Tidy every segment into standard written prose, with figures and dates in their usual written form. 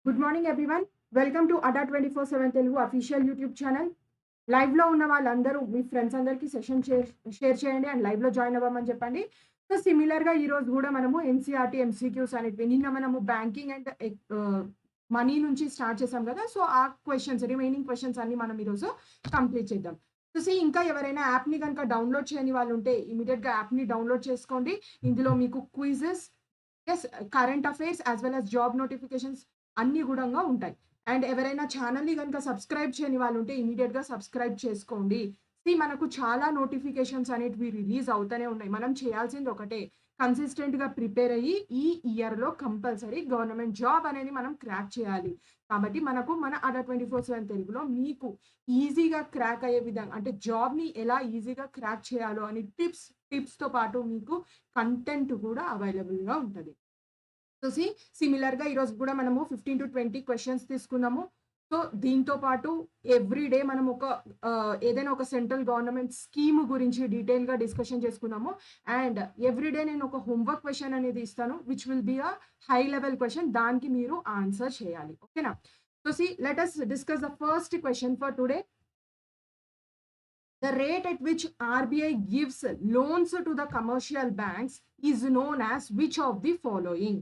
Good morning everyone. Welcome to అడా 24/7 Telugu official YouTube channel. లైవ్లో ఉన్న వాళ్ళందరూ మీ ఫ్రెండ్స్ అందరికీ సెషన్ షేర్ చేయండి అండ్ లైవ్లో జాయిన్ అవ్వమని చెప్పండి. సో సిమిలర్గా ఈరోజు కూడా మనము ఎన్సీఆర్టీ ఎంసీక్యూస్ అనేటివి నిన్న మనము బ్యాంకింగ్ అండ్ మనీ నుంచి స్టార్ట్ చేసాం కదా. సో ఆ క్వశ్చన్స్ రిమైనింగ్ క్వశ్చన్స్ అన్ని మనం ఈరోజు కంప్లీట్ చేద్దాం. సో ఇంకా ఎవరైనా యాప్ని కనుక డౌన్లోడ్ చేయని వాళ్ళు ఉంటే ఇమీడియట్గా యాప్ని డౌన్లోడ్ చేసుకోండి. ఇందులో మీకు quizzes, current affairs as well as job notifications అన్ని కూడా ఉంటాయి. అండ్ ఎవరైనా ఛానల్ని కనుక సబ్స్క్రైబ్ చేయని వాళ్ళు ఉంటే ఇమీడియట్గా సబ్స్క్రైబ్ చేసుకోండి. మనకు చాలా నోటిఫికేషన్స్ అనేటివి రిలీజ్ అవుతూనే ఉన్నాయి. మనం చేయాల్సింది ఒకటే, కన్సిస్టెంట్గా ప్రిపేర్ అయ్యి ఈ ఇయర్లో కంపల్సరీ గవర్నమెంట్ జాబ్ అనేది మనం క్రాక్ చేయాలి. కాబట్టి మనకు మన అడా 24/7 తెలుగులో మీకు ఈజీగా క్రాక్ అయ్యే విధంగా, అంటే జాబ్ని ఎలా ఈజీగా క్రాక్ చేయాలో అని టిప్స్తో పాటు మీకు కంటెంట్ కూడా అవైలబుల్గా ఉంటుంది. సో సిమిలర్గా ఈరోజు కూడా మనము 15 to 20 క్వశ్చన్స్ తీసుకున్నాము. సో దీంతో పాటు ఎవ్రీడే మనం ఏదైనా ఒక సెంట్రల్ గవర్నమెంట్ స్కీమ్ గురించి డీటెయిల్గా డిస్కషన్ చేసుకున్నాము. అండ్ ఎవ్రీడే నేను ఒక హోంవర్క్ క్వశ్చన్ అనేది ఇస్తాను, which will be a high level question. దానికి మీరు ఆన్సర్ చేయాలి, ఓకేనా? So let us discuss the first question for today. The rate at which RBI gives loans to the commercial banks is known as which of the following?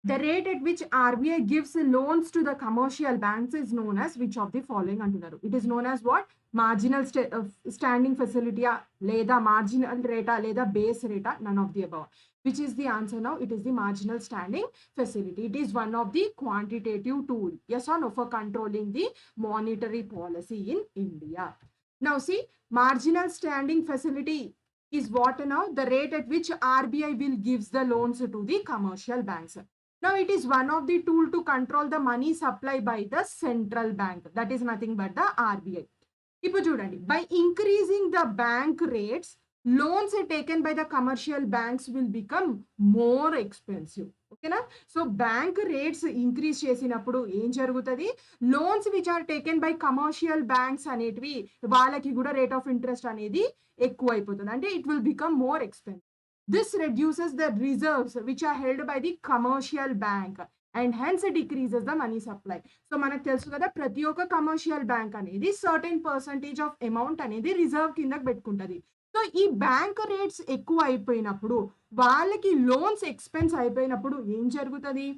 The rate at which RBI gives loans to the commercial banks is known as which of the following antunaru? It is known as what? Marginal standing facility, leda marginal rate, leda base rate, none of the above. Which is the answer now? It is the marginal standing facility. It is one of the quantitative tool, yes or no, for controlling the monetary policy in India. Now marginal standing facility is what now? The rate at which RBI will gives the loans to the commercial banks. Now it is one of the tool to control the money supply by the central bank. That is nothing but the RBI. ఇప్పుడు చూడండి, by increasing the bank rates, loans taken by the commercial banks will become more expensive. ఓకేనా? So bank rates increase చేసినప్పుడు ఏం జరుగుతుంది? Loans which are taken by commercial banks అనేటివి వాళ్ళకి కూడా rate of interest అనేది ఎక్కువ అయిపోతుంది. అంటే it will become more expensive. This reduces the reserves which are held by the commercial bank and hence decreases the money supply. So మనకు తెలుసు కదా, ప్రతి ఒక్క కమర్షియల్ బ్యాంక్ అనేది సర్టెన్ పర్సంటేజ్ ఆఫ్ అమౌంట్ అనేది రిజర్వ్ కిందకి పెట్టుకుంటుంది. సో ఈ బ్యాంక్ రేట్స్ ఎక్కువ అయిపోయినప్పుడు, వాళ్ళకి లోన్స్ ఎక్స్పెన్స్ అయిపోయినప్పుడు ఏం జరుగుతుంది?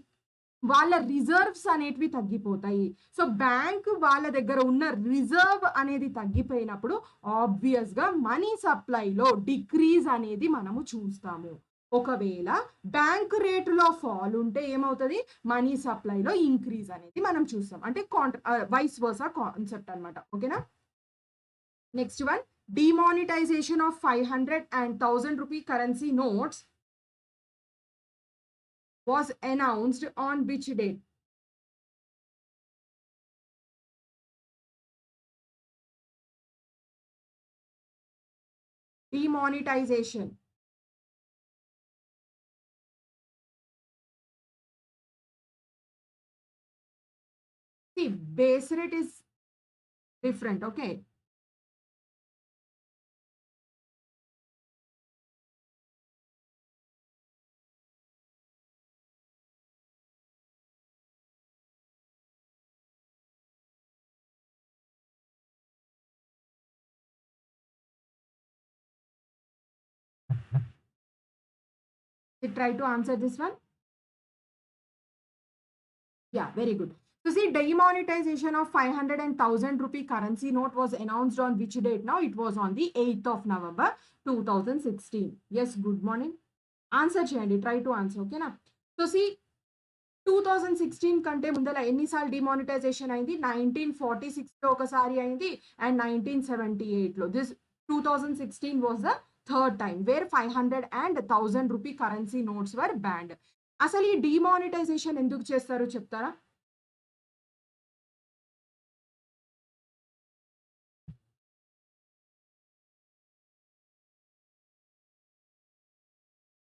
వాళ్ళ రిజర్వ్స్ అనేటివి తగ్గిపోతాయి. సో బ్యాంక్ వాళ్ళ దగ్గర ఉన్న రిజర్వ్ అనేది తగ్గిపోయినప్పుడు ఆబ్వియస్గా మనీ సప్లైలో డిక్రీజ్ అనేది మనము చూస్తాము. ఒకవేళ బ్యాంక్ రేటులో ఫాల్ ఉంటే ఏమవుతుంది? మనీ సప్లైలో ఇంక్రీజ్ అనేది మనం చూస్తాం. అంటే వైస్ వర్సా కాన్సెప్ట్ అనమాట, ఓకేనా? Next one, demonetisation of 500 and 1000 rupee currency notes was announced on which date? Demonetization. Base rate is different, okay? Try to answer this one. Yeah, very good. So see, demonetization of 500 and 1000 rupee currency note was announced on which date now? It was on the 8th of November 2016. Yes, good morning. Answer cheyandi, try to answer, okay na? So see, 2016 కంటే ముందల ఎన్నిసార్లు demonetisation అయింది? 1946 లో ఒకసారి అయింది and 1978 లో. This 2016 was the third time where 500 and 1000 rupee currency notes were band. అసలు ఈ డిమానిటైజేషన్ ఎందుకు చేస్తారో చెప్తారా?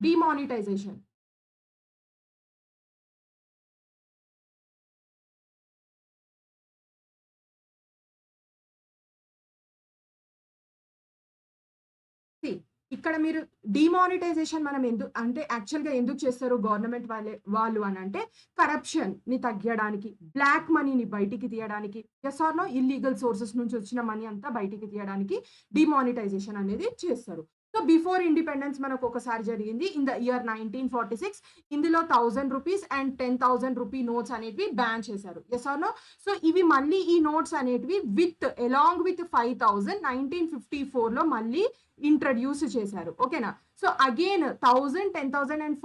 డిమానిటైజేషన్ ఇక్కడ మీరు డిమానిటైజేషన్ మనం ఎందుకు అంటే యాక్చువల్గా ఎందుకు చేస్తారు గవర్నమెంట్ వాళ్ళు అని అంటే కరప్షన్ ని తగ్గడానికి, బ్లాక్ మనీని బయటికి తీయడానికి, yes or no illegal sources నుంచి వచ్చిన మనీ అంతా బయటికి తీయడానికి డిమానిటైజేషన్ అనేది చేస్తారు. సో బిఫోర్ ఇండిపెండెన్స్ మనకు ఒకసారి జరిగింది ఇన్ ద ఇయర్ 1946. ఇందులో 1000 రూపీస్ అండ్ 10,000 రూపీ నోట్స్ అనేటివి బ్యాన్ చేశారు. Yes or no? సో ఇవి మళ్ళీ ఈ నోట్స్ అనేటివి విత్ అలాంగ్ విత్ 5000 1954 లో మళ్ళీ ఇంట్రడ్యూస్ చేశారు. ఓకేనా? So again 1000, 10,000 and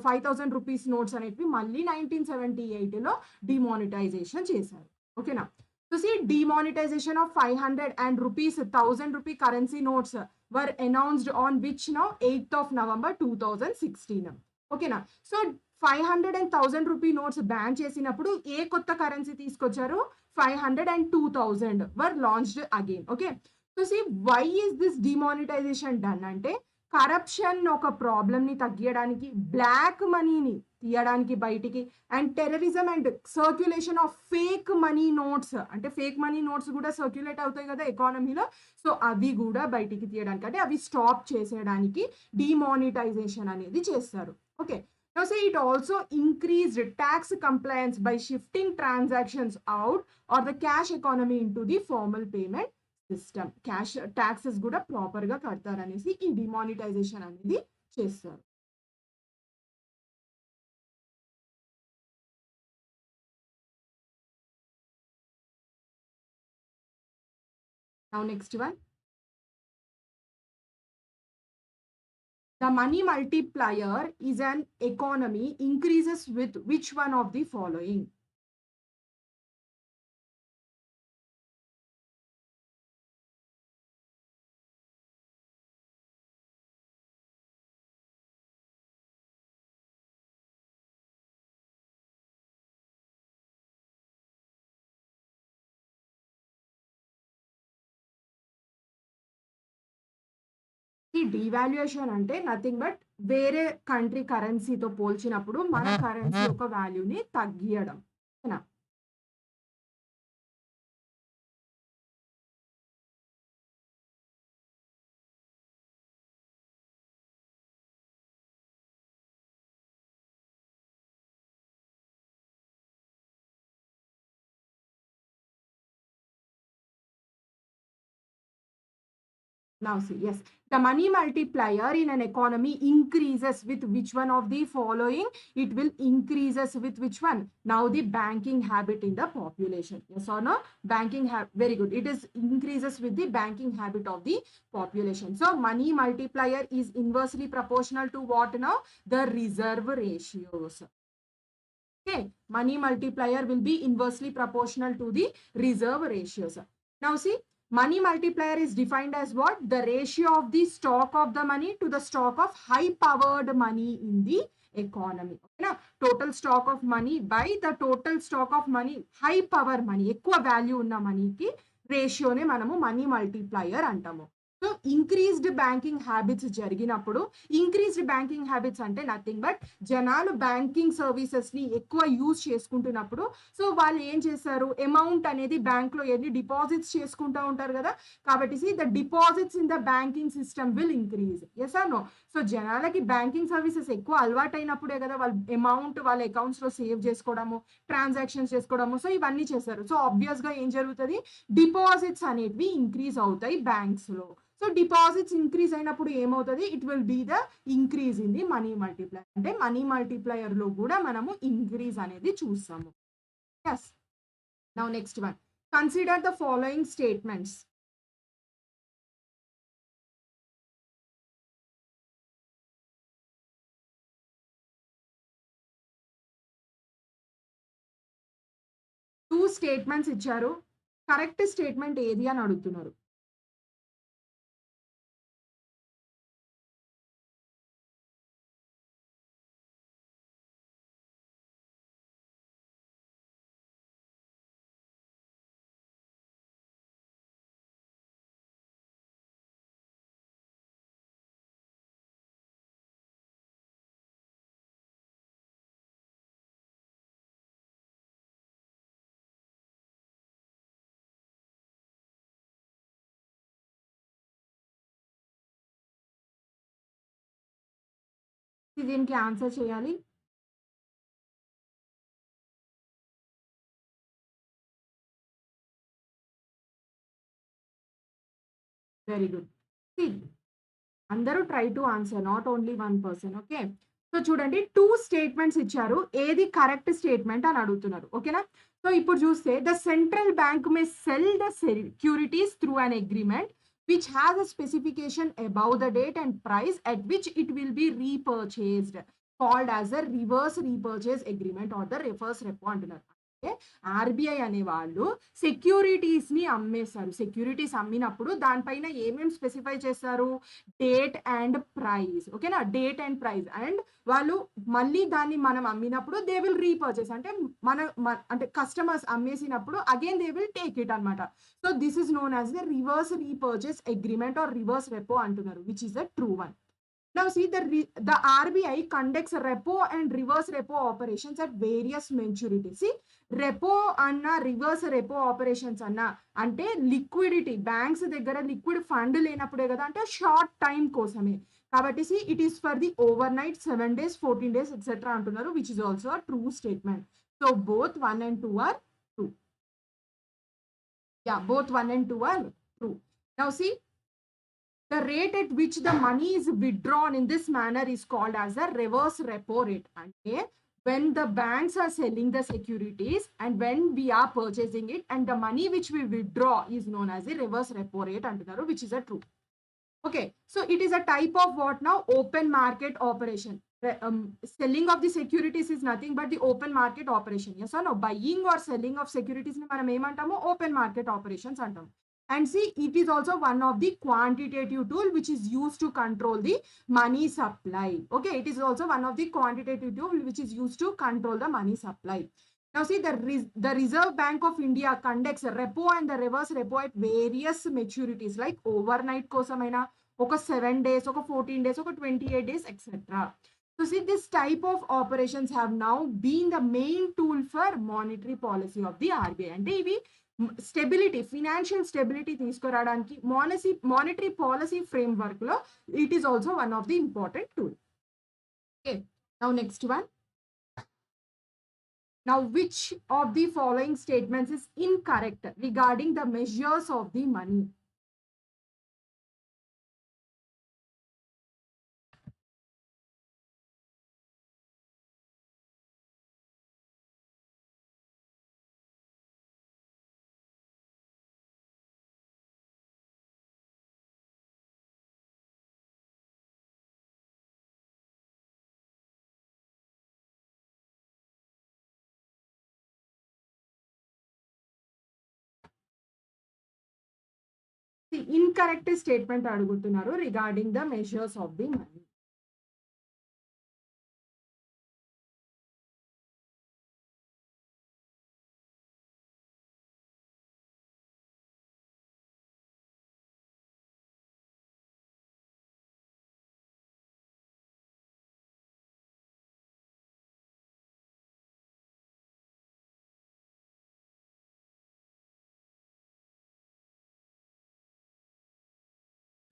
5,000 rupees notes అనేటివి మళ్ళీ 1978 లో డిమానిటైజేషన్ చేశారు. ఓకేనా? So see, demonetization of 500 and rupees 1000 rupee currency notes were announced on which now 8th of November 2016. ఓకేనా? So 500 and 1000 rupee notes ban చేసినప్పుడు ఏ కొత్త కరెన్సీ తీసుకొచ్చారు? 500 and 2000 were launched again. Okay. So see, why is this demonetization done అంటే corruption ఒక problem ని తగ్గించడానికి, black మనీని తీయడానికి బయటికి, and terrorism and circulation of fake money notes, అంటే ఫేక్ మనీ నోట్స్ కూడా సర్క్యులేట్ అవుతాయి కదా ఎకానమీలో, సో అవి కూడా బయటికి తీయడానికి, అంటే అవి స్టాప్ చేసేయడానికి డిమానిటైజేషన్ అనేది చేస్తారు. Okay. Now say it also increased tax compliance by shifting transactions out or the cash economy into the formal payment system. Cash taxes కూడా ప్రాపర్ గా కడతారనేసి ఈ డిమానిటైజేషన్ అనేది చేస్తారు. Now next one. The money multiplier is an economy increases with which one of the following? ఈ devaluation అంటే nothing but వేరే country కరెన్సీతో పోల్చినప్పుడు మన కరెన్సీ యొక్క వాల్యూని తగ్గియడం. ఓకేనా? Now see, yes, the money multiplier in an economy increases with which one of the following? It will increases with which one? Now the banking habit in the population. Yes or no? Banking very good. It is increases with the banking habit of the population. So money multiplier is inversely proportional to what now? The reserve ratios. Okay, money multiplier will be inversely proportional to the reserve ratios. Now see, money multiplier is defined as what? The ratio of the stock of the money to the stock of high powered money in the economy. Okay, na? Total stock of money by the total stock of money, high power money, ఎక్కువ value ఉన్న మనీకి రేషియోనే మనము money multiplier అంటాము. So increased banking habits జరిగినప్పుడు, increased banking habits అంటే nothing but జనాలు banking services ని ఎక్కువ యూజ్ చేసుకుంటున్నప్పుడు, సో వాళ్ళు ఏం చేస్తారు, అమౌంట్ అనేది బ్యాంక్ లో ఎన్ని డిపాజిట్స్ చేసుకుంటూ ఉంటారు కదా, కాబట్టి the deposits in the banking system will increase. Yes or no? So జనాలకి బ్యాంకింగ్ సర్వీసెస్ ఎక్కువ అలవాటు అయినప్పుడే కదా వాళ్ళు అమౌంట్ వాళ్ళ అకౌంట్స్ లో సేవ్ చేసుకోవడము, ట్రాన్సాక్షన్స్ చేసుకోవడము, సో ఇవన్నీ చేస్తారు. సో ఆబ్వియస్ గా ఏం జరుగుతుంది, డిపాజిట్స్ అనేవి ఇంక్రీజ్ అవుతాయి బ్యాంక్స్ లో. సో డిపాజిట్స్ ఇంక్రీజ్ అయినప్పుడు ఏమవుతుంది, it will be the increase in the money multiplier. అంటే మనీ మల్టిప్లయర్ లో కూడా మనము ఇంక్రీజ్ అనేది చూస్తాము. Yes. Now next one. Consider the following statements. Two statements ఇచ్చారు. కరెక్ట్ స్టేట్మెంట్ ఏది అని అడుగుతున్నారు. దీనికి ఆన్సర్ చేయాలి. Very good. అందరూ try to answer, not only one person. Okay, so చూడండి, టూ స్టేట్మెంట్స్ ఇచ్చారు, ఏది కరెక్ట్ స్టేట్మెంట్ అని అడుగుతున్నారు. ఓకేనా? సో ఇప్పుడు చూస్తే the central bank may cell the securities through an agreement which has a specification above the date and price at which it will be repurchased, called as a reverse repurchase agreement or the reverse repo అంటున్నారు. అంటే RBI అనే వాళ్ళు securities ని అమ్మేస్తారు. Securities అమ్మినప్పుడు దానిపైన ఏమేమి specify చేస్తారు? Date and price. ఓకేనా? Date and price. అండ్ వాళ్ళు మళ్ళీ దాన్ని మనం అమ్మినప్పుడు దే విల్ రీపర్చేస్, అంటే అంటే కస్టమర్స్ అమ్మేసినప్పుడు again they will take it అనమాట. So this is known as the reverse repurchase agreement or reverse repo అంటున్నారు, which is the true one. Now see, the RBI conducts repo and reverse repo operations at various maturities. See, repo anna reverse repo operations anna ante liquidity, banks deggara liquid fund lenappude kada, ante short time kosame. Kabatti see, it is for the overnight, 7 days, 14 days, etc. antunnaru, which is also a true statement. So both 1 and 2 are true. Yeah, both 1 and 2 are true. Now see, the rate at which the money is withdrawn in this manner is called as a reverse repo rate. Okay? When the banks are selling the securities and when we are purchasing it, and the money which we withdraw is known as the reverse repo rate antunaru, which is a true. Okay, so it is a type of what now? Open market operation. Selling of the securities is nothing but the open market operation. Yes or no? Buying or selling of securities ni manam em antamo? Open market operations antam. And see, it is also one of the quantitative tool which is used to control the money supply. Okay, it is also one of the quantitative tool which is used to control the money supply. Now see, the Reserve Bank of India conducts repo and the reverse repo at various maturities, like overnight kosamaina, oka 7 days, oka 14 days, oka 28 days, etc. So see, this type of operations have now been the main tool for monetary policy of the RBI. And ivi stability, financial stability తీసుకురావడానికి monetary policy framework లో it is also one of the important tool. Okay, now next one. Now which of the following statements is incorrect regarding the measures of the money? The incorrect statement అడుగుతున్నారు regarding the measures of the money.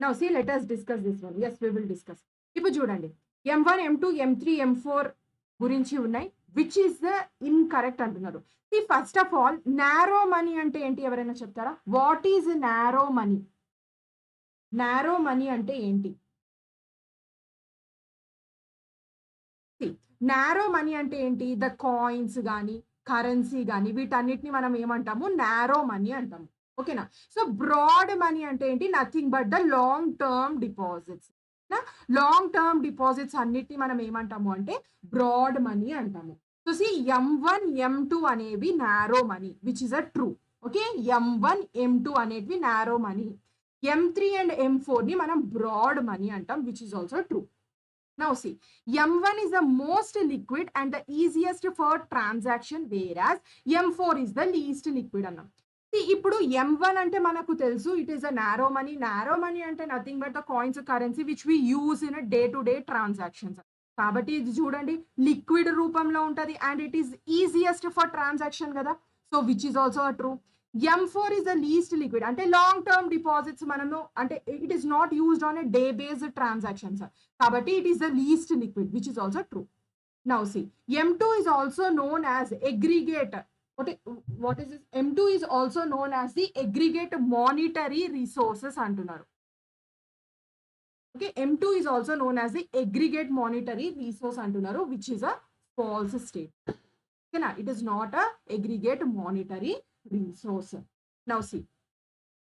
Now see, let us discuss this one. Yes, we will discuss. ఇప్పుడు చూడండి, M1, M2, M3, M4 గురించి ఉన్నాయి, which is the incorrect అంటున్నారు. See, first of all, narrow money అంటే ఏంటి? ఎవరైనా చెప్తారా? What is narrow money? narrow money అంటే ఏంటి? See, narrow money అంటే ఏంటి? ద కాయిన్స్ కానీ కరెన్సీ కానీ వీటన్నిటిని మనం ఏమంటాము నారో మనీ అంటాము. ఓకేనా. సో బ్రాడ్ మనీ అంటే ఏంటి, nothing but the long term deposits. Long term deposits అన్నిటిని మనం ఏమంటాము అంటే బ్రాడ్ మనీ అంటాము. సో సి M1 M2 అనేవి narrow money which is a true. Okay, M1 M2 అనేటివి narrow money. M3 and M4 ని మనం బ్రాడ్ మనీ అంటాం which is also true. Now see, M1 is the most liquid and the easiest for transaction, whereas M4 is the least liquid అన్నాం. See, ఇప్పుడు M1 అంటే మనకు తెలుసు it is a narrow money. Narrow money అంటే nothing but the coins currency which we use in day to day transactions. కాబట్టి ఇది చూడండి liquid రూపంలో ఉంటుంది and it is easiest for transaction కదా. So which is also true. M4 is the least liquid అంటే long term deposits మనము అంటే it is not used on a day based transactions కాబట్టి it is the least liquid which is also true. Now see, M2 is also known as aggregate. What is this? M2 is also known as the aggregate monetary resources అంటున్నారు. Okay, M2 is also known as the aggregate monetary resource అంటున్నారు which is a false statement. Okay, na? It is not a aggregate monetary resource. Now see,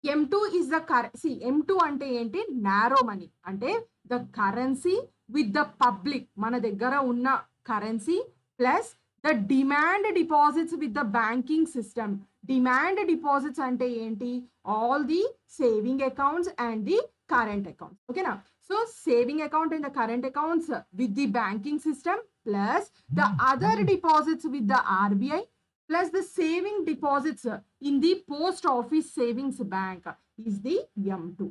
M2 is the see M2 అంటే ఏంటి, narrow money అంటే the currency with the public, మన దగ్గర ఉన్న currency plus the demand deposits with the banking system. Demand deposits అంటే ఏంటి, all the saving accounts and the current accounts. ఓకేనా. So saving account and the current accounts with the banking system plus the other deposits with the RBI plus the saving deposits in the post office savings bank is the M2.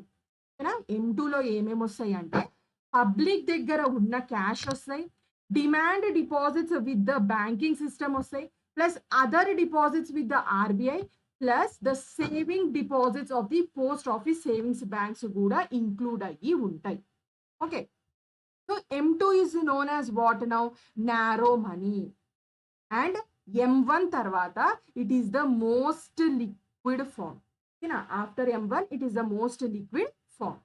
M2 లో ఏమేమి వస్తాయి అంటే public దగ్గర ఉన్న cash వస్తాయి, demand deposits with the banking system వస్తాయి, plus other deposits with the RBI plus the saving deposits of the post office savings banks కూడా include అయ్యి ఉంటాయి. Okay, so M2 is known as what now, narrow money. And M1 తర్వాత it is the most liquid form. ఓకేనా, after M1 it is the most liquid form.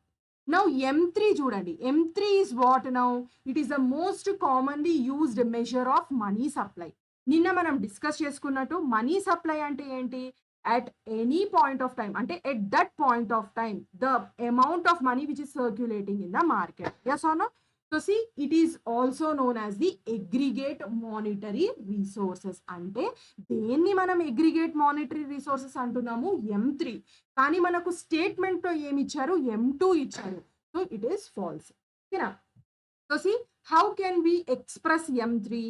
Now M3 చూడండి, M3 is what now, it is the most commonly used measure of money supply. నిన్న మనం discuss చేసుకున్నట్టు money supply అంటే ఏంటి, at any point of time అంటే at that point of time the amount of money which is circulating in the market. Yes or no? So see, it is also known as the aggregate monetary resources. అంటే దేన్ని మనం aggregate monetary resources అంటున్నాము, M3. కానీ మనకు statement లో ఏమి ఇచ్చారు, M2 ఇచ్చారు. So it is false. ఓకేనా. So see, how can we express M3?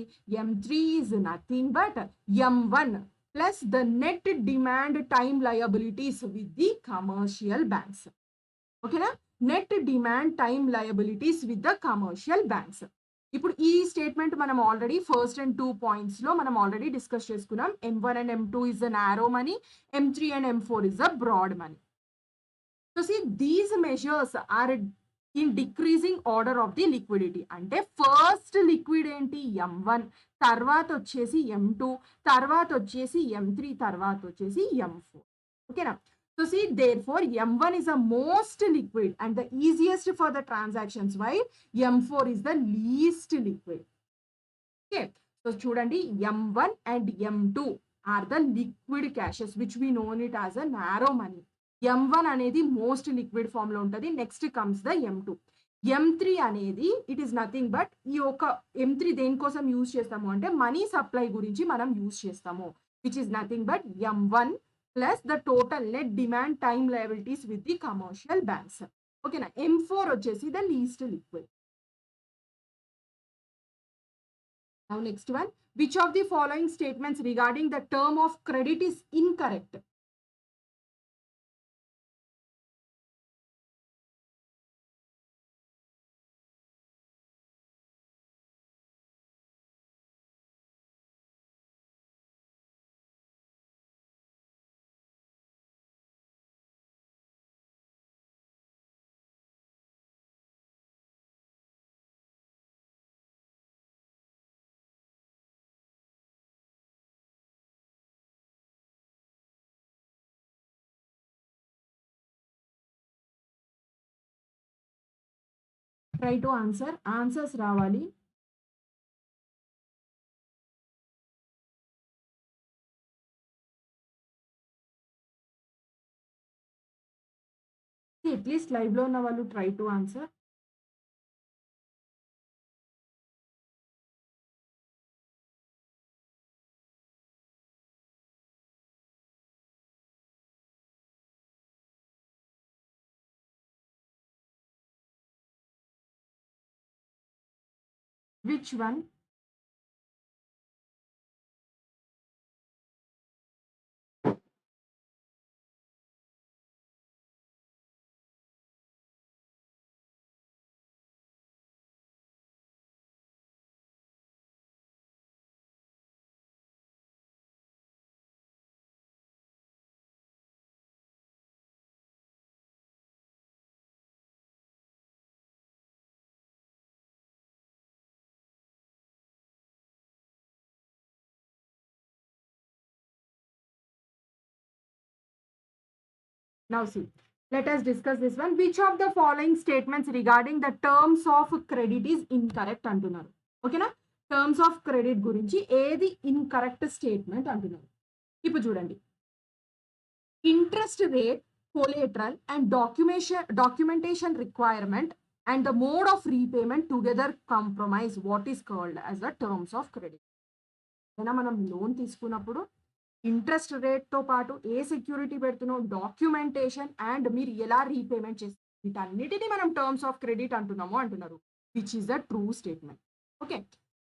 M3 is nothing but M1 plus the net demand time liabilities with the commercial banks. ఓకేనా, net demand time liabilities with the commercial banks. ఇప్పుడు ఈ statement మనం already first and 2 points లో మనం already discuss చేసుకున్నాం. M1 and M2 is the narrow money, M3 and M4 is the broad money. So see, these measures are in decreasing order of the liquidity. అంటే first liquid ఏంటి, M1, తర్వాత వచ్చేసి M2, తర్వాత వచ్చేసి M3, తర్వాత వచ్చేసి M4. ఓకేనా. So see, therefore M1 is the most liquid and the easiest for the transactions, while M4 is the least liquid. Okay, so చూడండి M1 and M2 are the liquid cashes which we know it as a narrow money. M1 అనేది most liquid form లో ఉంటుంది. Next comes the M2. M3 అనేది it is nothing but ఈ ఒక M3 దేనికోసం use చేస్తాము అంటే మనీ సప్లై గురించి మనం యూజ్ చేస్తాము, which is nothing but M1 plus the total net demand time liabilities with the commercial banks. Okay na, M4 వచ్చేసి the least liquid. Now next one, which of the following statements regarding the term of credit is incorrect? Try to answer, answers రావాలి. At least లైవ్లో ఉన్న వాళ్ళు try to answer. Which one? Now see, let us discuss this one. Which of the following statements regarding the terms of credit is incorrect అంటున్నారు. ఓకేనా? Terms of credit గురించి ఏది incorrect statement అంటున్నారు. ఇప్పుడు చూడండి, interest rate, collateral and documentation requirement and the mode of repayment together compromise what is called as the terms of credit. ఏదైనా మనం loan తీసుకున్నప్పుడు ఇంట్రెస్ట్ రేట్తో పాటు ఏ సెక్యూరిటీ పెడుతున్నాం, డాక్యుమెంటేషన్ అండ్ మీరు ఎలా రీపేమెంట్ చేస్తారు, వీటన్నిటిని మనం టర్మ్స్ ఆఫ్ క్రెడిట్ అంటున్నాము అంటున్నారు, which is the true statement. Okay,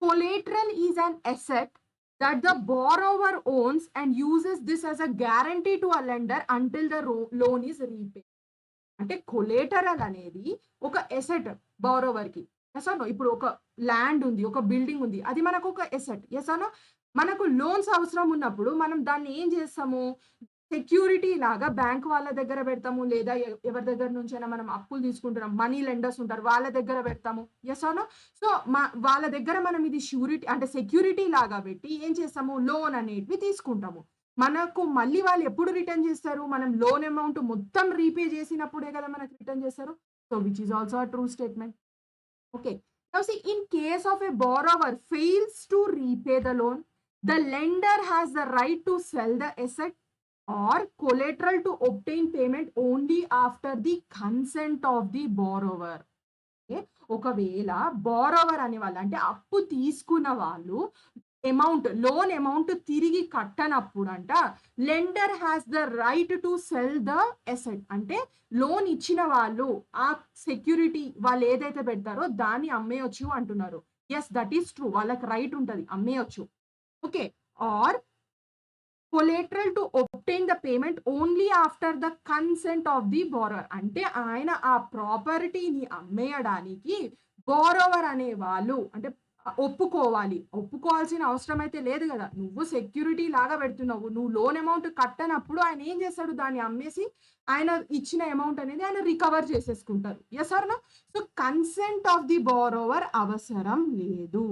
collateral is an asset that the borrower owns and uses this as a guarantee to a lender until the loan is repaid. అంటే collateral అనేది ఒక asset borrower కి. ఎసానో ఇప్పుడు ఒక land ఉంది, ఒక building ఉంది, అది మనకు ఒక ఎసెట్. ఎసానో మనకు లోన్స్ అవసరం ఉన్నప్పుడు మనం దాన్ని ఏం చేస్తాము, సెక్యూరిటీ లాగా బ్యాంక్ వాళ్ళ దగ్గర పెడతాము, లేదా ఎవరి దగ్గర నుంచైనా మనం అప్పులు తీసుకుంటున్నాం, మనీ లెండర్స్ ఉంటారు, వాళ్ళ దగ్గర పెడతాము. ఎసానో సో వాళ్ళ దగ్గర మనం ఇది షూరిటీ అంటే సెక్యూరిటీ లాగా పెట్టి ఏం చేస్తాము, లోన్ అనేటివి తీసుకుంటాము. మనకు మళ్ళీ వాళ్ళు ఎప్పుడు రిటర్న్ చేస్తారు, మనం లోన్ అమౌంట్ మొత్తం రీపే చేసినప్పుడే కదా మనకు రిటర్న్ చేస్తారు. So which is also a true statement. Okay. Now see, in case of a borrower fails to repay the loan, the lender has the right to sell the asset or collateral to obtain payment only after the consent of the borrower. Okay. ఒకవేళ borrower అనే వాళ్ళు అంటే అప్పు తీసుకున్న వాళ్ళు amount loan amount తిరిగి కట్టనప్పుడు అంట lender has the right to cell the asset. అంటే లోన్ ఇచ్చిన వాళ్ళు ఆ సెక్యూరిటీ వాళ్ళు ఏదైతే పెడతారో దాన్ని అమ్మేయొచ్చు అంటున్నారు. ఎస్, దట్ ఈస్ ట్రూ, వాళ్ళకి రైట్ ఉంటుంది, అమ్మేయొచ్చు. Okay, or collateral to obtain the payment only after the consent of the borrower. అంటే ఆయన ఆ ప్రాపర్టీని అమ్మేయడానికి బోరోవర్ అనే వాళ్ళు అంటే ఒప్పుకోవాలి. ఒప్పుకోవాల్సిన అవసరం అయితే లేదు కదా, నువ్వు సెక్యూరిటీ లాగా పెడుతున్నావు, నువ్వు లోన్ అమౌంట్ కట్టనప్పుడు ఆయన ఏం చేస్తాడు, దాన్ని అమ్మేసి ఆయన ఇచ్చిన అమౌంట్ అనేది ఆయన రికవర్ చేసేసుకుంటారు. Yes or no? So consent of the borrower అవసరం లేదు.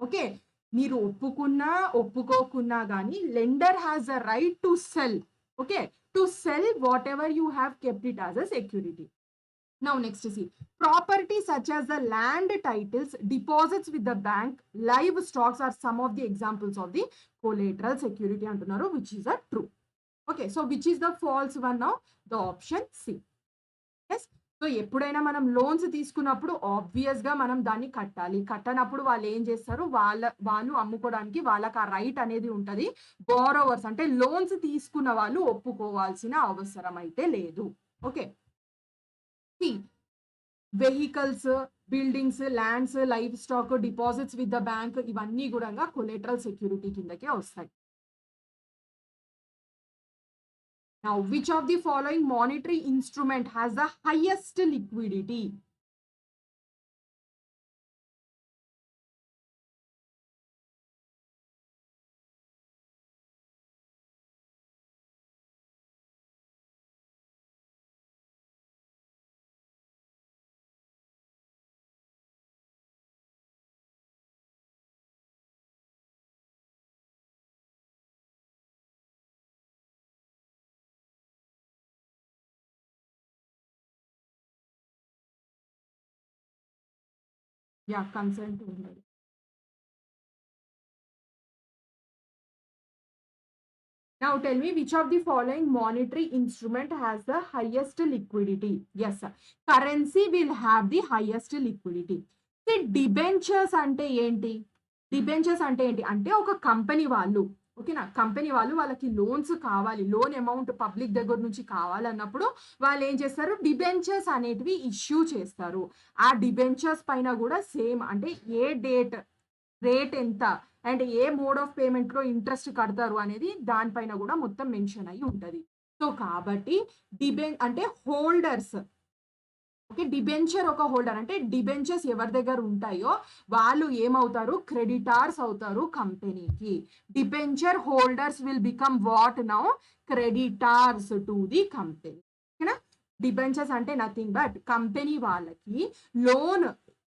ఓకే, మీరు ఒప్పుకున్నా ఒప్పుకోకున్నా కానీ lender has a right to sell. Okay, to sell whatever you have kept it as a security. Now next see, property such as the land titles, deposits with the bank, live stocks are some of the examples of the collateral security antunaru, which is a true. Okay, so which is the false one now? The option C. Yes. So ఎప్పుడైనా మనం loans తీసుకున్నప్పుడు obvious గా మనం దాన్ని కట్టాలి. కట్టనప్పుడు వాళ్ళు ఏం చేస్తారు, వాళ్ళు అమ్ముకోవడానికి వాళ్ళకి ఆ రైట్ అనేది ఉంటది. బోరోవర్స్ అంటే లోన్స్ తీసుకున్న వాళ్ళు ఒప్పుకోవాల్సిన అవసరం అయితే లేదు. Okay, vehicles, buildings, lands, live stock, deposits with the bank, ఇవన్నీ కూడా కొలేటరల్ సెక్యూరిటీ కిందకే వస్తాయి. Now, which of the following monetary instrument has the highest liquidity? Yeah, consent only. Now tell me which of the following monetary instrument has the highest liquidity? Yes, sir. Currency will have the highest liquidity. See, debentures అంటే ఏంటి? Debentures అంటే ఏంటి అంటే ఒక company వాళ్ళు, ఓకేనా, company వాళ్ళు వాళ్ళకి లోన్స్ కావాలి, లోన్ అమౌంట్ పబ్లిక్ దగ్గర నుంచి కావాలన్నప్పుడు వాళ్ళు ఏం చేస్తారు, డిబెంచర్స్ అనేటివి ఇష్యూ చేస్తారు. ఆ డిబెంచర్స్ పైన కూడా సేమ్ అంటే ఏ డేట్, రేట్ ఎంత and A mode of payment లో ఇంట్రెస్ట్ కడతారు అనేది దానిపైన కూడా మొత్తం మెన్షన్ అయ్యి ఉంటది. సో కాబట్టి అంటే హోల్డర్స్, ఓకే, డిబెంచర్ ఒక హోల్డర్ అంటే డిబెంచర్స్ ఎవరి దగ్గర ఉంటాయో వాళ్ళు ఏమవుతారు, క్రెడిటార్స్ అవుతారు కంపెనీకి. Debenture holders will become what now, creditors to the company. ఓకేనా, డిబెంచర్స్ అంటే నథింగ్ బట్ కంపెనీ వాళ్ళకి లోన్,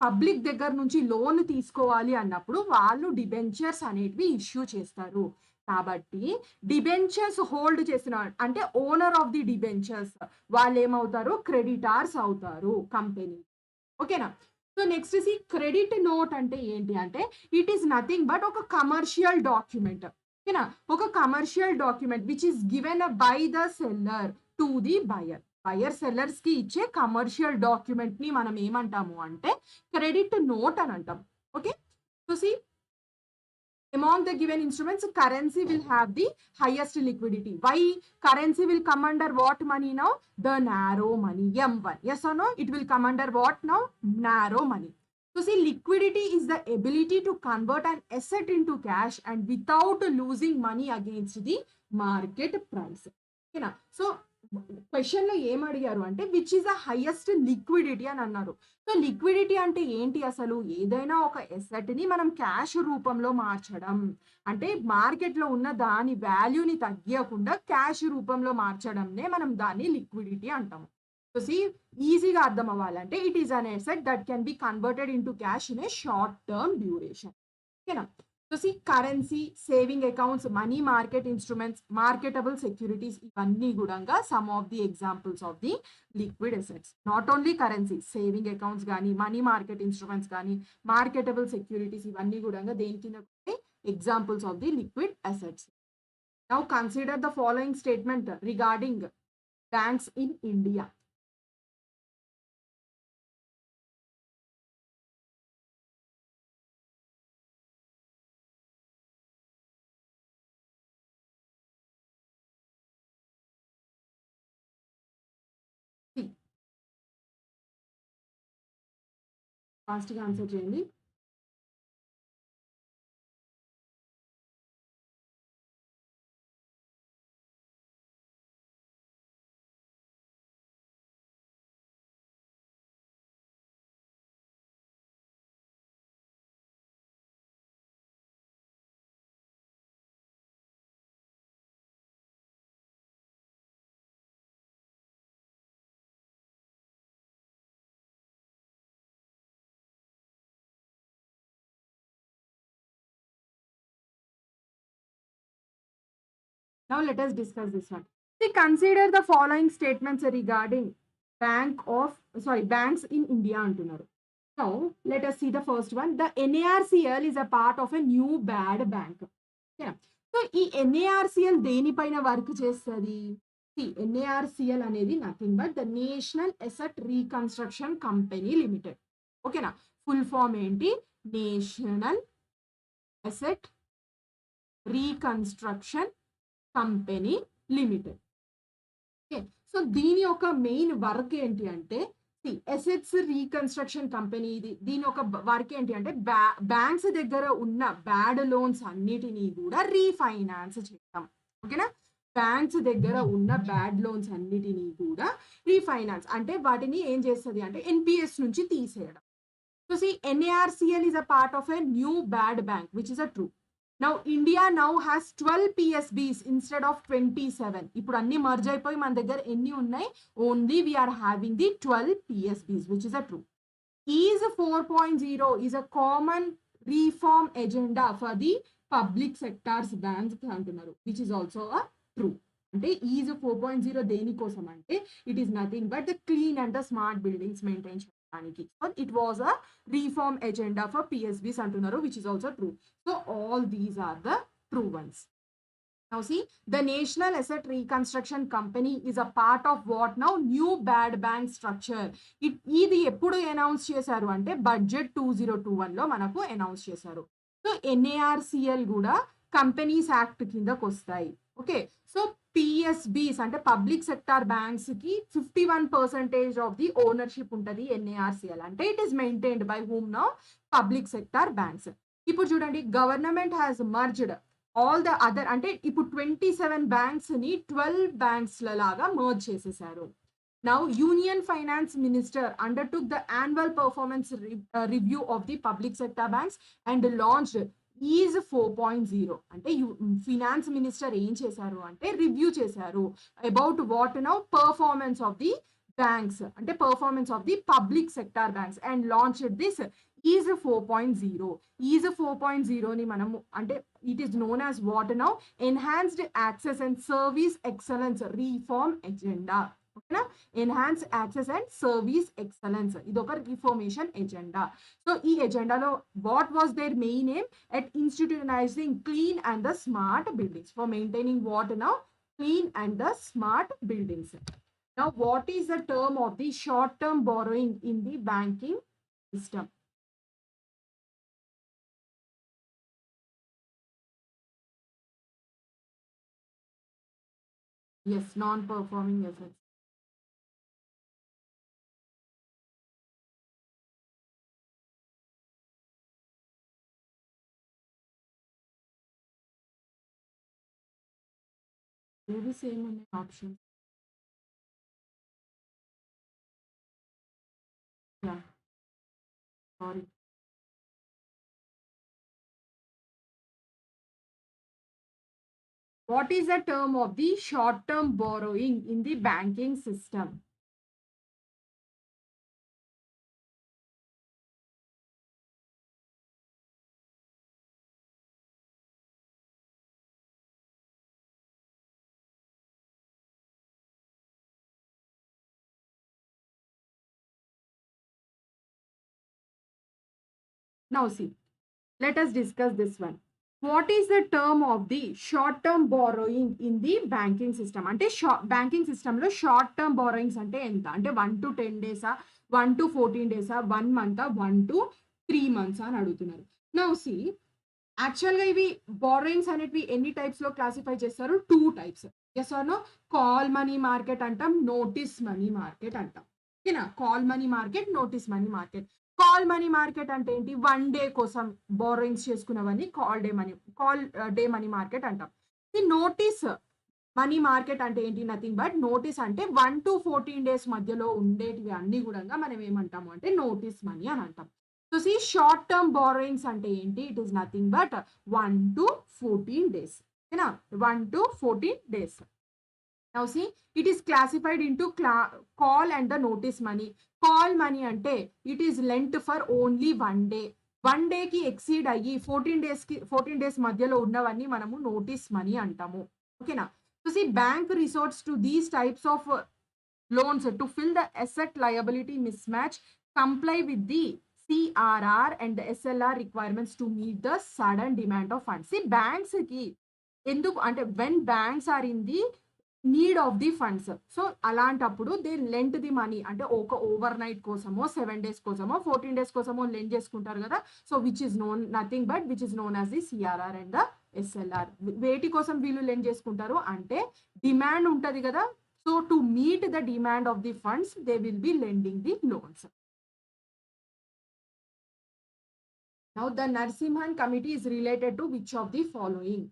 పబ్లిక్ దగ్గర నుంచి లోన్ తీసుకోవాలి అన్నప్పుడు వాళ్ళు డిబెంచర్స్ అనేటివి ఇష్యూ చేస్తారు. కాబట్టి డిబెంచర్స్ హోల్డ్ చేసిన అంటే ఓనర్ ఆఫ్ ది డిబెంచర్స్ వాళ్ళు ఏమవుతారు, క్రెడిటార్స్ అవుతారు కంపెనీ. ఓకేనా. So next see credit note అంటే ఏంటి అంటే ఇట్ ఈస్ నథింగ్ బట్ ఒక కమర్షియల్ డాక్యుమెంట్. ఓకేనా, ఒక commercial document which is given by the seller to the buyer. Buyer sellers కి ఇచ్చే కమర్షియల్ డాక్యుమెంట్ ని మనం ఏమంటాము అంటే క్రెడిట్ నోట్ అని అంటాం. Okay, so see among the given instruments, currency will have the highest liquidity. Why? Currency will come under what money now? The narrow money, M1. Yes or no? It will come under what now? Narrow money. So see, liquidity is the ability to convert an asset into cash and without losing money against the market price. Okay na? So question లో ఏం అడిగారు అంటే which is the highest liquidity అని అన్నారు. So liquidity అంటే ఏంటి అసలు, ఏదైనా ఒక ఎసెట్ ని మనం క్యాష్ రూపంలో మార్చడం, అంటే మార్కెట్ లో ఉన్న దాని వాల్యూని తగ్గకుండా క్యాష్ రూపంలో మార్చడంనే మనం దాన్ని లిక్విడిటీ అంటాము. సో సి ఈజీగా అర్థం అవ్వాలంటే it is an asset that can be converted into cash in a short term duration. ఓకేనా. So see currency, saving accounts, money market instruments, marketable securities ఇవన్నీ కూడా some of the examples of the liquid assets. Not only currency, saving accounts కానీ, money market instruments కానీ, marketable securities ఇవన్నీ కూడా దేని కింద examples of the liquid assets. Now consider the following statement regarding banks in India. ఫాస్ట్గా answer చేయండి. Now let us discuss this one. See, consider the following statements regarding banks in India antunaru. Now let us see the first one. The NARCL is a part of a new bad bank. Yeah. So ఈ NARCL దేనిపైన work చేస్తుంది? NARCL అనేది nothing but the national asset reconstruction company limited. ఓకేనా, full form ఏంటి? National asset reconstruction company limited. Okay, so దీని యొక్క main work ఏంటి అంటే అసెట్స్ రీకన్స్ట్రక్షన్ కంపెనీ దీని యొక్క వర్క్ ఏంటి అంటే బ్యాంక్స్ దగ్గర ఉన్న బ్యాడ్ లోన్స్ అన్నిటినీ కూడా రీఫైనాన్స్ చేయడం. ఓకేనా, బ్యాంక్స్ దగ్గర ఉన్న బ్యాడ్ లోన్స్ అన్నిటినీ కూడా రీఫైనాన్స్ అంటే వాటిని ఏం చేస్తుంది అంటే NPS నుంచి తీసేయడం. So NARCL is a part of a new bad bank which is a true. Now India now has 12 PSBs instead of 27. ఇప్పుడు అన్ని మర్జ్ అయిపోయి మన దగ్గర ఎన్ని ఉన్నాయి? Only we are having the 12 PSBs which is a true. Ease 4.0 is a common reform agenda for the public sectors banks అంటున్నారు which is also a true. అంటే EASE 4.0 దేనికోసం అంటే it is nothing but the clean and the smart buildings maintain చేయడానికి. It was a reform agenda for PSBs అంటున్నారు which is also true. So all these are the true ones. Now see, the National Asset Reconstruction Company is a part of what now? New bad bank structure. ఇది ఎప్పుడు announce చేశారు అంటే budget 2021లో మనకు announce చేశారు. So NARCL కూడా companies act కిందకు వస్తాయి. Okay, so PSBs అంటే పబ్లిక్ సెక్టార్ బ్యాంక్స్ కి 51% ఆఫ్ ది ఓనర్షిప్ ఉంటుంది NARCL అంటే it is maintained by whom now? Public sector banks. ఇప్పుడు చూడండి, government has merged all the other అంటే ఇప్పుడు 27 బ్యాంక్స్ ని 12 బ్యాంక్స్ లాగా మర్జ్ చేసేసారు. Now union finance minister undertook the annual performance review of the public sector banks and launched EASE 4.0 అంటే finance minister ఏం చేశారు అంటే రివ్యూ చేశారు about what now? Performance of the banks అంటే performance of the public sector banks and launched this EASE 4.0. EASE 4.0 ని మనము అంటే it is known as what now? Enhanced access and service excellence reform agenda. ఓకేనా? Enhance access and service excellence ఇది ఒక reformation agenda. So ఈ ఎజెండాలో what was their main aim? At institutionalising clean and the smart buildings for maintaining what now? Clean and the smart buildings. Now, what is the term of the short-term borrowing in the banking system? Yes, non-performing assets. Maybe same on the option. Yeah, sorry. What is the term of the short-term borrowing in the banking system? Now see, let us discuss this one. What is the term of the short-term borrowing in the banking system? అంటే banking సిస్టంలో short term borrowings అంటే ఎంత? అంటే 1 to 10 డేసా, 1 to 14 డేసా, 1 month, 1 to 3 months అని అడుగుతున్నారు. Now see, యాక్చువల్గా ఇవి బారోయింగ్స్ అనేవి ఎన్ని టైప్స్ లో క్లాసిఫై చేస్తారు? 2 types. Yes or no? Call money market అంటాం, నోటీస్ మనీ మార్కెట్ అంటాం. ఓకేనా? Call money market, notice money market. Call money market అంటే ఏంటి? 1 day కోసం బారోయింగ్స్ చేసుకున్నవన్నీ కాల్ డే మనీ మార్కెట్ అంటాం. ఈ నోటీస్ మనీ మార్కెట్ అంటే ఏంటి? నథింగ్ బట్ నోటీస్ అంటే 1 to 14 days మధ్యలో ఉండేటివి అన్ని కూడా మనం ఏమంటాము అంటే నోటీస్ మనీ అని అంటాం. So see, short term borrowings అంటే ఏంటి? It is nothing but 1 to 14 days. ఓకేనా? 1 to 14 days. Now see, it is classified into call and the notice money. Call money ante it is lent for only 1 day. 1 day ki exceed అయ్యి 14 days మధ్యలో ఉన్నవన్నీ మనము notice money అంటాము. ఓకేనా? So see, bank resorts to these types of loans to fill the asset liability mismatch, comply with the CRR and the SLR requirements to meet the sudden demand of funds. See, banks ki ఎందుకు అంటే when banks are in the need of the funds, so అలాంటప్పుడు they Lent the money అంటే ఒక over night కోసమో 7 days కోసమో 14 days కోసమో lend చేసుకుంటారు కదా. So which is known nothing but which is known as the CRR and the SLR. వేటి కోసం వీళ్ళు లెండ్ చేసుకుంటారు అంటే డిమాండ్ ఉంటుంది కదా. So to meet the demand of the funds they will be lending the loans. Now the Narasimhan committee is related to which of the following?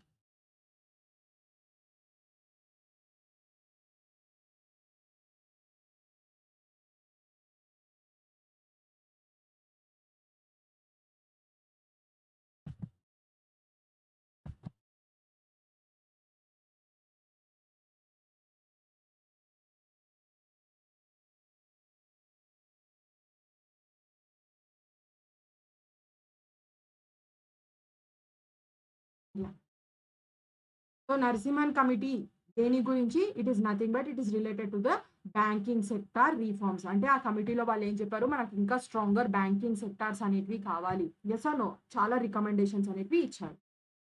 Yeah. So Narasimhan committee దేని గురించి? It is nothing but it is related to the banking sector reforms. అంటే ఆ కమిటీలో వాళ్ళు ఏం చెప్పారు? మనకు ఇంకా స్ట్రాంగర్ బ్యాంకింగ్ సెక్టార్స్ అనేటివి కావాలి. Yes or no? చాలా రికమెండేషన్స్ అనేటివి ఇచ్చారు.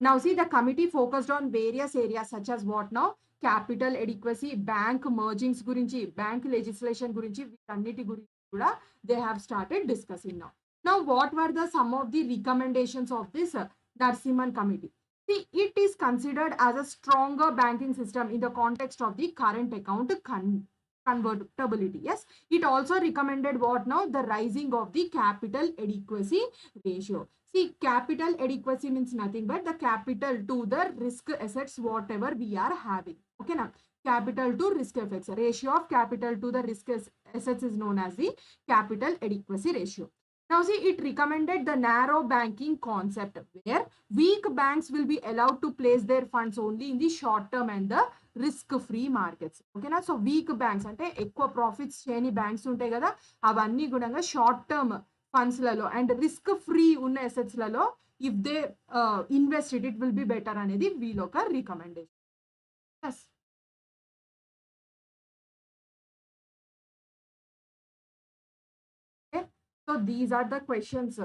Now see, the committee focused on various areas such as what now? Capital adequacy, bank mergings గురించి, bank legislation గురించి, వీటన్నిటి గురించి కూడా they have started discussing now. Now what were the some of the recommendations of this Narasimhan committee? See, it is considered as a stronger banking system in the context of the current account convertibility. Yes, it also recommended what now? The rising of the capital adequacy ratio. See, capital adequacy means nothing but the capital to the risk assets whatever we are having. Okay, now capital to risk assets ratio of capital to the risk assets is known as the capital adequacy ratio. Now see, it recommended the narrow banking concept where weak banks will be allowed to place their funds only in the short term and the risk free markets. Okay na, so weak banks ante ఎక్కువ profits చేయని banks ఉంటాయి కదా, అవన్నీ కూడా short term funds లలో and risk free ఉన్న assets లలో if they invest it will be better అనేది వీళ్ళ ఒక recommendation. Yes, so these are the questions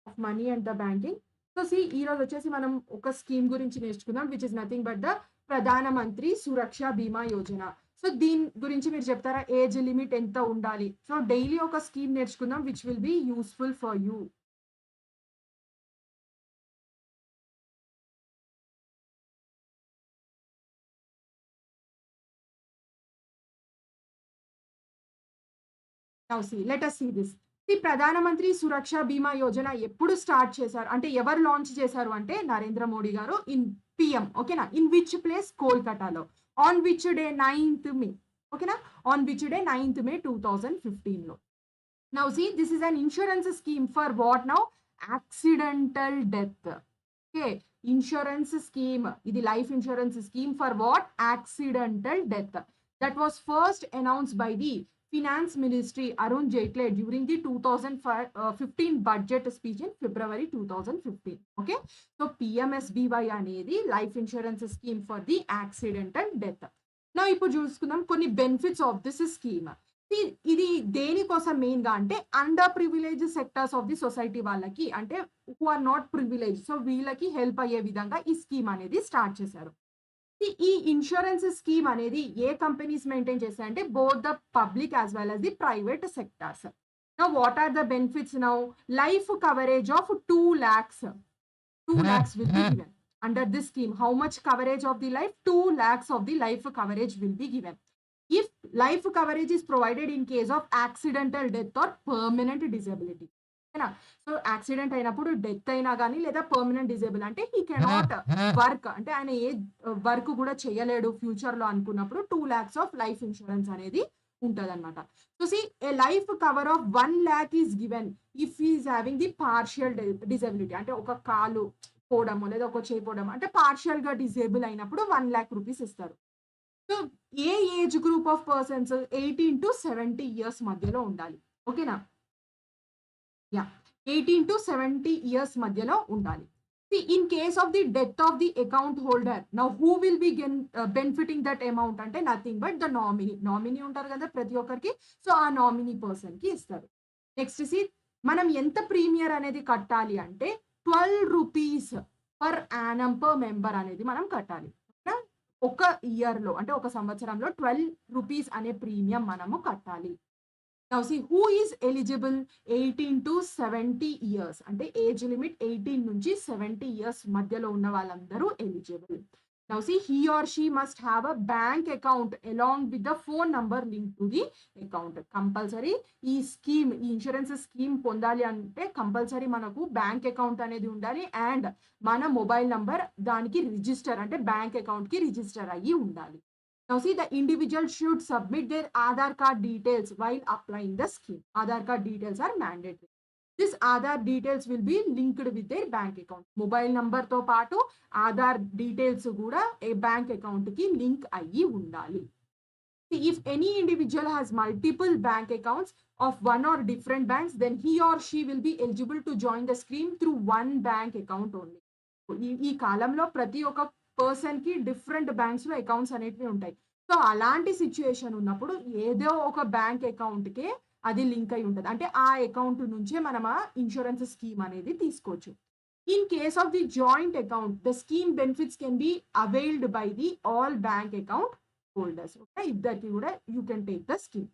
of money and the banking. So see ఈ రోజు వచ్చేసి మనం ఒక స్కీమ్ గురించి నేర్చుకుందాం which is nothing but the Pradhan Mantri సురక్ష బీమా యోజన. సో దీని గురించి మీరు చెప్తారా, ఏజ్ లిమిట్ ఎంత ఉండాలి? సో డైలీ ఒక స్కీమ్ నేర్చుకుందాం which will be useful for you. Now see, let us see this. ఈ ప్రధానమంత్రి సురక్ష బీమా యోజన ఎప్పుడు స్టార్ట్ చేశారు అంటే ఎవరు లాంచ్ చేశారు అంటే నరేంద్ర మోడీ గారు ఇన్ పిఎం. ఓకేనా, ఇన్ విచ్ ప్లేస్? కోల్కతాలో. On which day? 9th May. ఓకేనా, on which day? 9th May 2015 లో. Now see, this is an insurance scheme for what now? Accidental death. Okay, insurance scheme. ఇది life insurance scheme for what? Accidental death. That was first announced by the Finance Ministry Arun Jaitley during the 2015 budget speech in February 2015. Okay, so PMSBY అనేది life insurance scheme for the accidental death. Now ఇప్పుడు చూసుకుందాం కొన్ని benefits of this scheme. ఇది దేనికోసం main గా అంటే under privilege sectors of the society వాళ్ళకి, అంటే who are not privilege, so వీళ్ళకి హెల్ప్ అయ్యే విధంగా ఈ స్కీమ్ అనేది స్టార్ట్ చేశారు. ఈ ఇన్సూరెన్స్ స్కీమ్ అనేది ఏ కంపెనీస్ మెయింటైన్ చేస్తాయంటే both the public as well as the private sectors. Now what are the benefits? Now life coverage of 2 lakhs. 2 lakhs will be given under this scheme. How much coverage of the life? 2 lakhs of the life coverage will be given. If life coverage is provided in case of accidental death or permanent disability. So accident అయినప్పుడు death అయినా కానీ లేదా permanent disable అంటే he cannot work, అంటే ఆయన ఏ work కూడా చేయలేడు future లో అనుకున్నప్పుడు 2 lakhs ఆఫ్ లైఫ్ ఇన్సూరెన్స్ అనేది ఉంటది అనమాట. So see a life cover of 1 lakh is given if is having the partial disability, అంటే ఒక కాలు పోవడము లేదా ఒక చేయి పోవడం అంటే పార్షియల్ గా డిజేబుల్ అయినప్పుడు 1 lakh rupees ఇస్తారు. So A age group of persons? 18 to 70 years మధ్యలో ఉండాలి. ఓకేనా, యా 18 to 70 years మధ్యలో ఉండాలి. In case of the death of the account holder, now who will be benefiting that amount అంటే nothing but the nominee. Nominee ఉంటారు కదా ప్రతి ఒక్కరికి, సో ఆ నామినీ పర్సన్ కి ఇస్తారు. నెక్స్ట్ సి మనం ఎంత ప్రీమియర్ అనేది కట్టాలి అంటే 12 rupees per annum per member అనేది మనం కట్టాలి. ఒక ఇయర్ లో అంటే ఒక సంవత్సరంలో 12 rupees అనే ప్రీమియం మనము కట్టాలి. Now see, who is eligible? 18 to 70 years అంటే ఏజ్ లిమిట్ 18 నుంచి 70 years మధ్యలో ఉన్న వాళ్ళందరూ eligible. Now see, he or she must have a bank account along with the phone number linked to the account. Compulsory ఈ scheme, ఈ insurance scheme పొందాలి అంటే compulsory మనకు బ్యాంక్ అకౌంట్ అనేది ఉండాలి అండ్ మన మొబైల్ నంబర్ దానికి రిజిస్టర్ అంటే బ్యాంక్ అకౌంట్ కి రిజిస్టర్ అయ్యి ఉండాలి. Now see, the individual should submit their Aadhaar card details while applying the scheme. Aadhaar card details are mandatory. This Aadhaar details will be linked with their bank account. Mobile number తో పాటు Aadhaar details కూడా a bank account కి link అయ్యి ఉండాలి. If any individual has multiple bank accounts of one or different banks, then he or she will be eligible to join the scheme through one bank account only. ఈ కాలంలో ప్రతి ఒక్క person కి different banks లో accounts అనేటివి ఉంటాయి. So అలాంటి situation ఉన్నప్పుడు ఏదో ఒక బ్యాంక్ అకౌంట్ కే అది లింక్ అయి ఉంటుంది, అంటే ఆ అకౌంట్ నుంచే మనం ఆ ఇన్సూరెన్స్ స్కీమ్ అనేది తీసుకోవచ్చు. In case of the joint account, the scheme benefits can be availed by the all bank account holders. Okay, if that you can take the scheme.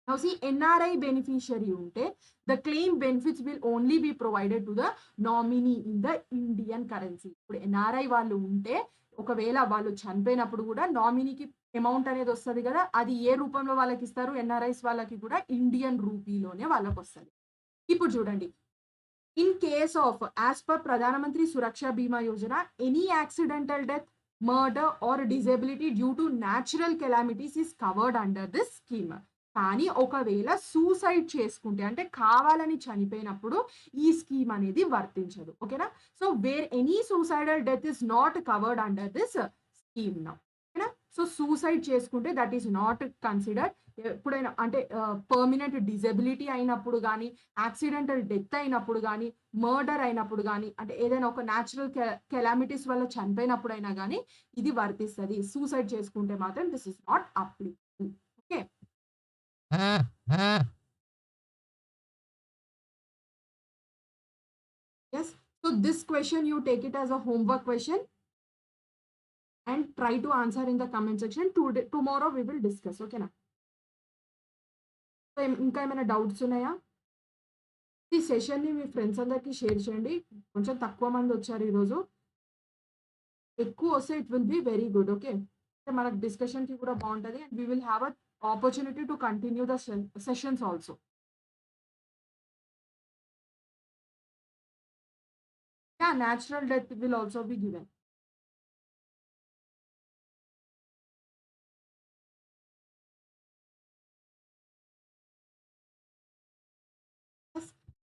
Now see, NRI beneficiary unte, the claim benefits will only be provided to the nominee in the Indian currency. ఇప్పుడు NRI వాళ్ళు ఉంటే ఒకవేళ వాళ్ళు చనిపోయినప్పుడు కూడా నామినీకి amount అనేది వస్తుంది కదా, అది ఏ రూపంలో వాళ్ళకి ఇస్తారు, ఎన్ఆర్ఐస్ వాళ్ళకి కూడా ఇండియన్ రూపీలోనే వాళ్ళకి వస్తుంది. ఇప్పుడు చూడండి, in case of, as per Pradhana Mantri Suraksha Bima Yojana, any accidental death, murder or disability due to natural calamities is covered under this scheme. కానీ ఒకవేళ సూసైడ్ చేసుకుంటే అంటే కావాలని చనిపోయినప్పుడు ఈ స్కీమ్ అనేది వర్తించదు. ఓకేనా? So where any suicidal death is not covered under this scheme now. ఓకేనా? సో సూసైడ్ చేసుకుంటే దట్ ఈస్ నాట్ కన్సిడర్డ్. ఎప్పుడైనా అంటే పర్మనెంట్ డిజబిలిటీ అయినప్పుడు కానీ, యాక్సిడెంటల్ డెత్ అయినప్పుడు కానీ, మర్డర్ అయినప్పుడు కానీ, అంటే ఏదైనా ఒక న్యాచురల్ కెలామిటీస్ వల్ల చనిపోయినప్పుడైనా కానీ ఇది వర్తిస్తుంది. సూసైడ్ చేసుకుంటే మాత్రం this is not applicable. Okay. Yes. So this question you take it as a homework question and try to answer in the comment section. Tomorrow we will discuss. Okay na? So ఇంకా ఏమైనా doubts ఉన్నాయా? ఈ సెషన్ని మీ friends అందరికీ share చేయండి. కొంచెం తక్కువ మంది వచ్చారు ఈరోజు, ఎక్కువ వస్తే it will be very good. Okay, మనకు డిస్కషన్కి కూడా బాగుంటుంది and we will have a opportunity to continue the sessions also. Yeah, natural death will also be given. Yes.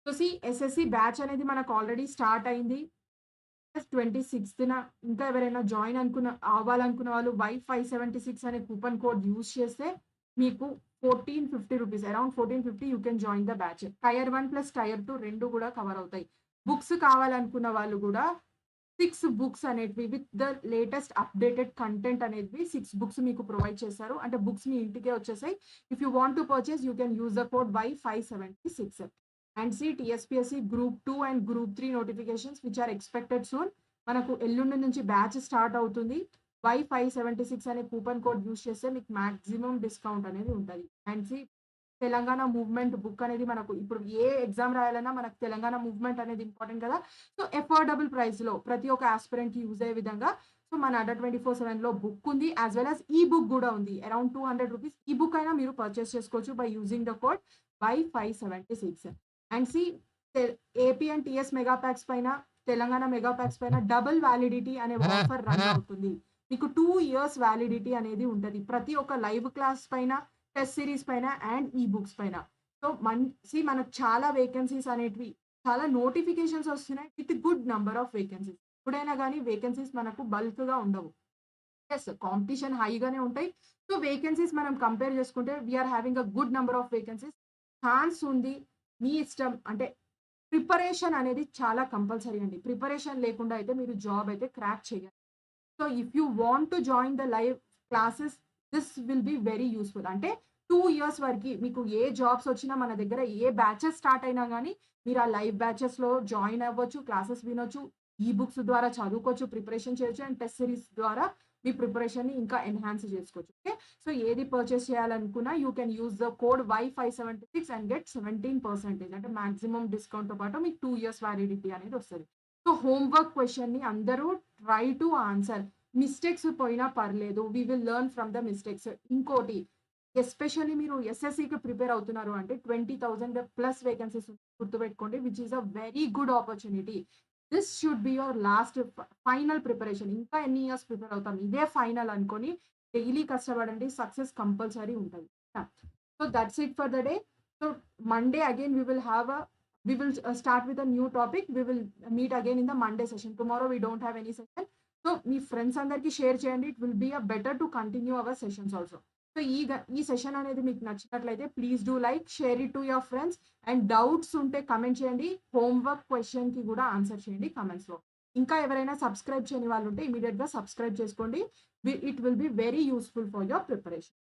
So see, SSC batch అనేది మనకు ఆల్రెడీ స్టార్ట్ అయింది. 26th ఇంకా ఎవరైనా join అవ్వాలనుకున్న వాళ్ళు Y576 అనే కూపన్ కోడ్ యూజ్ చేస్తే మీకు 1450 rupees, around 1450 you can join the batch. Tier 1 plus tier 2 రెండు కూడా కవర్ అవుతాయి. బుక్స్ కావాలనుకున్న వాళ్ళు కూడా 6 బుక్స్ అనేటివి with the latest updated content అనేవి 6 బుక్స్ మీకు ప్రొవైడ్ చేస్తారు. అంటే బుక్స్ మీ ఇంటికే వచ్చేసాయి. If you want to purchase you can use the code Y576. And see TSPSC group 2 and group 3 notifications which are expected soon. మనకు ఎల్లుండి నుంచి బ్యాచ్ స్టార్ట్ అవుతుంది. Y576 అనే కూపన్ కోడ్ యూజ్ చేస్తే మీకు మాక్సిమం డిస్కౌంట్ అనేది ఉంటుంది. And see Telangana movement book అనేది మనకు ఇప్పుడు ఏ ఎగ్జామ్ రాయాలన్నా మనకు తెలంగాణ మూవ్మెంట్ అనేది ఇంపార్టెంట్ కదా. సో ఎఫోర్డబుల్ ప్రైస్లో ప్రతి ఒక్క ఆస్పిరెంట్కి యూజ్ అయ్యే విధంగా సో మన Adda 24/7లో బుక్ ఉంది, యాజ్ వెల్ యాజ్ ఈ బుక్ కూడా ఉంది. అరౌండ్ 200 రూపీస్ ఈ బుక్ అయినా మీరు పర్చేస్ చేసుకోవచ్చు by using the code Y576. And see AP and TS megapacks పైన, తెలంగాణ మెగాప్యాక్స్ పైన డబుల్ వ్యాలిడిటీ అనే ఆఫర్ రన్ అవుతుంది. మీకు 2 years వ్యాలిడిటీ అనేది ఉంటుంది ప్రతి ఒక్క లైవ్ క్లాస్ పైన, టెస్ట్ సిరీస్ పైన అండ్ ఈ బుక్స్ పైన. సో మనకు చాలా వేకెన్సీస్ అనేటివి, చాలా నోటిఫికేషన్స్ వస్తున్నాయి with good number of vacancies. ఎప్పుడైనా కానీ వేకెన్సీస్ మనకు బల్క్గా ఉండవు. ఎస్, కాంపిటీషన్ హైగానే ఉంటాయి. సో వేకెన్సీస్ మనం కంపేర్ చేసుకుంటే we are having a good number of vacancies. Chance ఉంది, మీ ఇష్టం. అంటే ప్రిపరేషన్ అనేది చాలా కంపల్సరీ అండి. ప్రిపరేషన్ లేకుండా అయితే మీరు జాబ్ అయితే క్రాక్ చేయాలి. So if you want to join the live classes this will be very useful. అంటే 2 years వరకు మీకు ఏ జాబ్స్ వచ్చినా మన దగ్గర ఏ బ్యాచెస్ స్టార్ట్ అయినా కానీ మీరు ఆ లైవ్ బ్యాచెస్లో జాయిన్ అవ్వచ్చు, క్లాసెస్ వినొచ్చు, ఈ బుక్స్ ద్వారా చదువుకోవచ్చు, ప్రిపరేషన్ చేయొచ్చు అండ్ టెస్ట్ సిరీస్ ద్వారా మీ ప్రిపరేషన్ని ఇంకా ఎన్హాన్స్ చేసుకోవచ్చు. ఓకే, సో ఏది పర్చేస్ చేయాలనుకున్నా you can use the code Y576 and get 17% అంటే మాక్సిమం డిస్కౌంట్తో పాటు మీకు 2 years వ్యాలిడిటీ అనేది వస్తుంది. సో హోంవర్క్ క్వశ్చన్ని అందరూ ట్రై టు ఆన్సర్. మిస్టేక్స్ పోయినా పర్లేదు, we will learn from the mistakes. ఇంకోటి, ఎస్పెషల్లీ మీరు ఎస్ఎస్సికి ప్రిపేర్ అవుతున్నారు అంటే 20,000+ వేకెన్సీస్ గుర్తుపెట్టుకోండి, which is a very good opportunity. This should be your last final preparation. ఇంకా ఎన్ని ఇయర్స్ ప్రిపేర్ అవుతాం, ఇదే ఫైనల్ అనుకొని డైలీ కష్టపడండి, సక్సెస్ కంపల్సరీ ఉంటుంది. So that's it for the day. So Monday again we will start with a new topic. We will meet again in the Monday session. Tomorrow we don't have any session. So మీ friends అందరికి share చేయండి. It will be a better to continue our sessions also. So ఈ session అనేది మీకు నచ్చినట్లయితే please do like, share it to your friends and doubts ఉంటే comment చేయండి. Homework క్వశ్చన్కి కూడా ఆన్సర్ చేయండి కమెంట్స్లో. ఇంకా ఎవరైనా సబ్స్క్రైబ్ చేయని వాళ్ళు ఉంటే ఇమీడియట్గా సబ్స్క్రైబ్ చేసుకోండి. It will be very useful for your preparation.